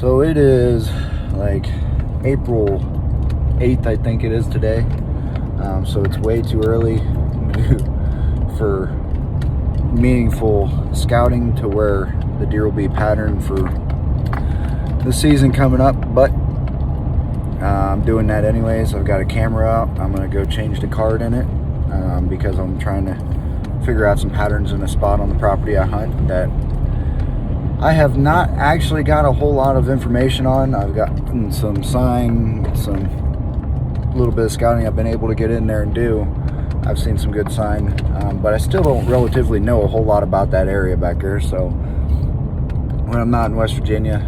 So it is like April 8th, I think it is today. So it's way too early for meaningful scouting to where the deer will be patterned for the season coming up. But I'm doing that anyways. I've got a camera out. I'm going to go change the card in it because I'm trying to figure out some patterns in a spot on the property I hunt that I have not actually got a whole lot of information on. I've gotten some sign, some little bit of scouting I've been able to get in there and do. I've seen some good sign, but I still don't relatively know a whole lot about that area back there. So when I'm not in West Virginia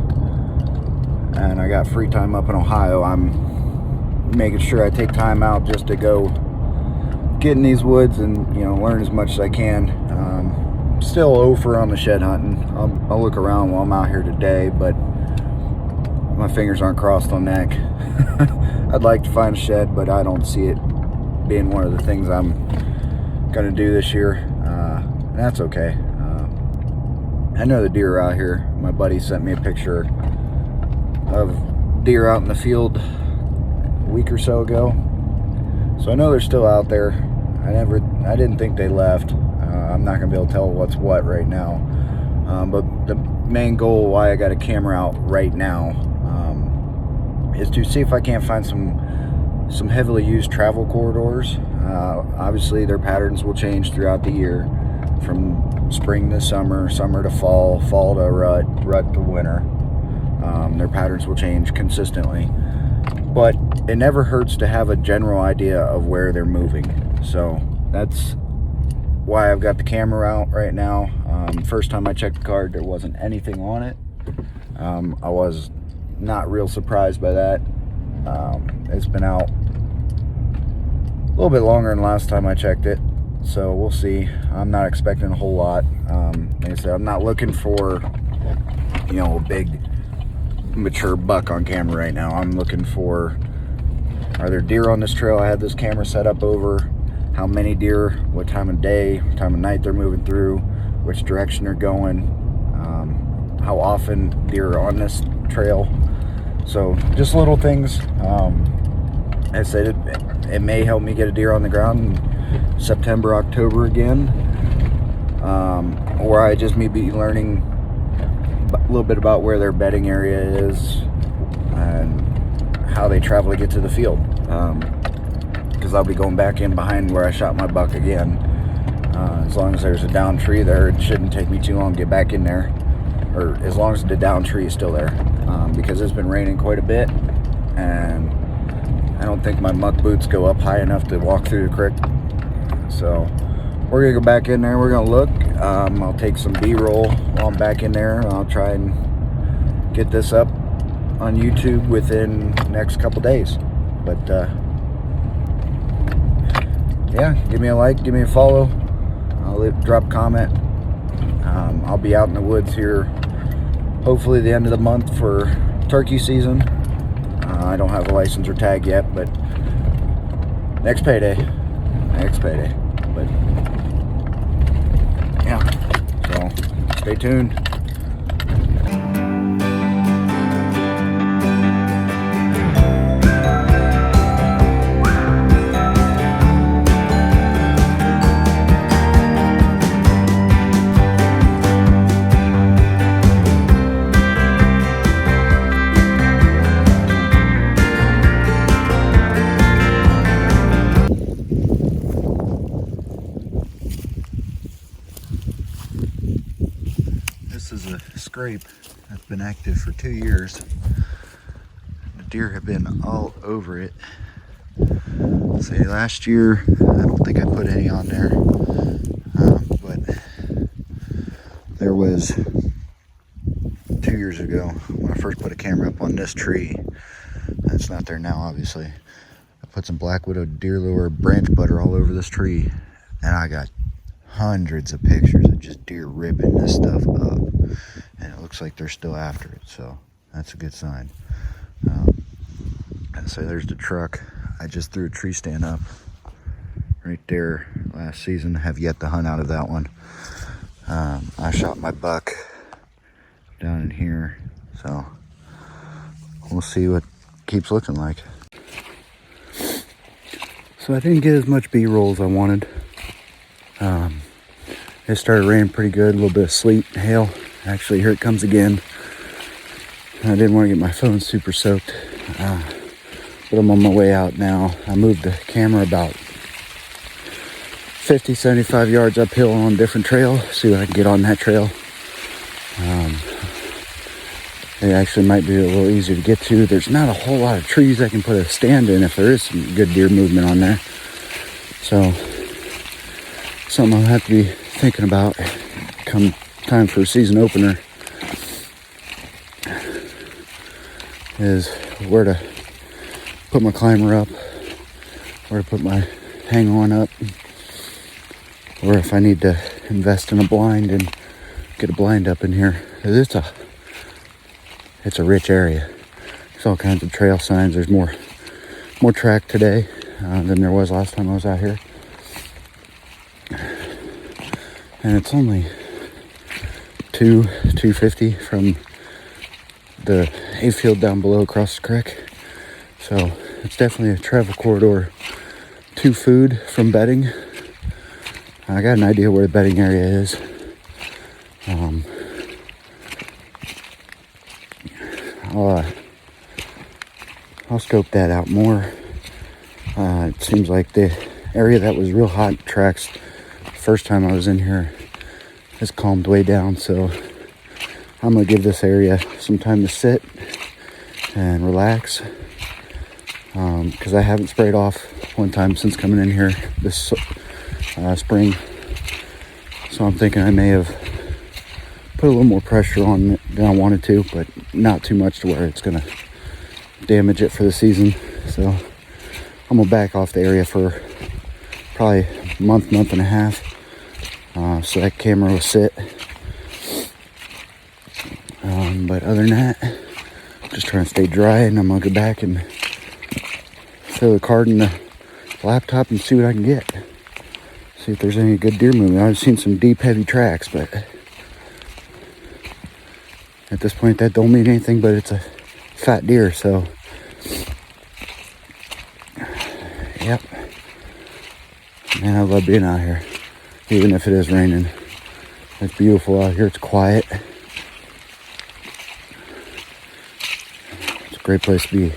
and I got free time up in Ohio, I'm making sure I take time out just to go get in these woods and, you know, learn as much as I can. Still over on the shed hunting. I'll look around while I'm out here today, but my fingers aren't crossed on that. I'd like to find a shed, but I don't see it being one of the things I'm gonna do this year. And that's okay. I know the deer are out here. My buddy sent me a picture of deer out in the field a week or so ago, so I know they're still out there. I didn't think they left. I'm not gonna be able to tell what's what right now, but the main goal why I got a camera out right now is to see if I can't find some heavily used travel corridors. Obviously their patterns will change throughout the year, from spring to summer, summer to fall, fall to rut, rut to winter. Their patterns will change consistently, but it never hurts to have a general idea of where they're moving. So that's why I've got the camera out right now. First time I checked the card, there wasn't anything on it. I was not real surprised by that. It's been out a little bit longer than last time I checked it, so we'll see. I'm not expecting a whole lot. Like I said, I'm not looking for, you know, a big mature buck on camera right now. I'm looking for, are there deer on this trail I had this camera set up over? How many deer, what time of day, what time of night they're moving through, which direction they're going, how often deer are on this trail. So just little things. I said it may help me get a deer on the ground in September, October again, or I just may be learning a little bit about where their bedding area is and how they travel to get to the field. Because I'll be going back in behind where I shot my buck again. As long as there's a down tree there, it shouldn't take me too long to get back in there, or as long as the down tree is still there, because it's been raining quite a bit and I don't think my muck boots go up high enough to walk through the creek. So we're gonna go back in there, we're gonna look. I'll take some B-roll while I'm back in there, and I'll try and get this up on YouTube within the next couple days. But yeah, give me a like, give me a follow. I'll drop a comment. I'll be out in the woods here hopefully the end of the month for turkey season. I don't have a license or tag yet, but next payday. But yeah, so stay tuned. This is a scrape that's been active for 2 years. The deer have been all over it. Say last year, I don't think I put any on there, but there was 2 years ago when I first put a camera up on this tree. It's not there now, obviously. I put some black widow deer lure branch butter all over this tree, and I got hundreds of pictures of just deer ripping this stuff up, and it looks like they're still after it, so that's a good sign. And so there's the truck. I just threw a tree stand up right there last season. Have yet to hunt out of that one. I shot my buck down in here, so we'll see what keeps looking like. So I didn't get as much B-roll as I wanted. It started raining pretty good, a little bit of sleet, hail. Actually, here it comes again. I didn't want to get my phone super soaked, but I'm on my way out now. I moved the camera about 50, 75 yards uphill on a different trail, see if I can get on that trail. It actually might be a little easier to get to. There's not a whole lot of trees I can put a stand in if there is some good deer movement on there. So, something I'll have to be thinking about come time for a season opener is where to put my climber up, where to put my hang on up, or if I need to invest in a blind and get a blind up in here. It's a rich area. There's all kinds of trail signs. There's more track today than there was last time I was out here. And it's only 250 from the hayfield down below across the creek. So it's definitely a travel corridor to food from bedding. I got an idea where the bedding area is. I'll scope that out more. It seems like the area that was real hot tracks the first time I was in here has calmed way down, so I'm gonna give this area some time to sit and relax, because I haven't sprayed off one time since coming in here this spring. So I'm thinking I may have put a little more pressure on it than I wanted to, but not too much to where it's gonna damage it for the season. So I'm gonna back off the area for probably a month and a half, so that camera will sit. But other than that, I'm just trying to stay dry, and I'm gonna go back and throw the card in the laptop and see what I can get. See if there's any good deer movement. I've seen some deep, heavy tracks, but at this point that don't mean anything, but it's a fat deer, so yep. Man, I love being out here, even if it is raining. It's beautiful out here. It's quiet. It's a great place to be.